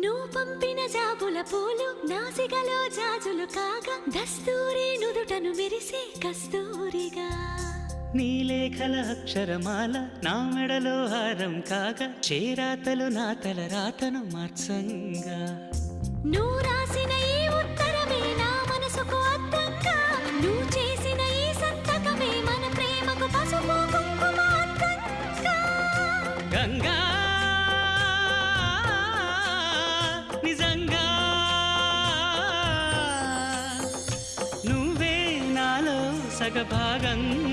నువ్వు పంపిన జాబుల పూలు నాసికలో జాజులు కాగా దస్తూరి నుదుటను మెరిసే కస్తూరిగా నీలేఖల అక్షరమాల నా మెడలో హారం కాగా చేరాతలు నా తల రాతను మార్చంగా నువ్వు రాసిన ఈ ఉత్తరమే నా మనసుకు అర్థంగా నువ్వు చేసిన ఈ సంతకమే మన ప్రేమకు పసుపు కుంకుమ అర్థంగా గంగా నిజంగా నువ్వే నాలో సగభాగంగా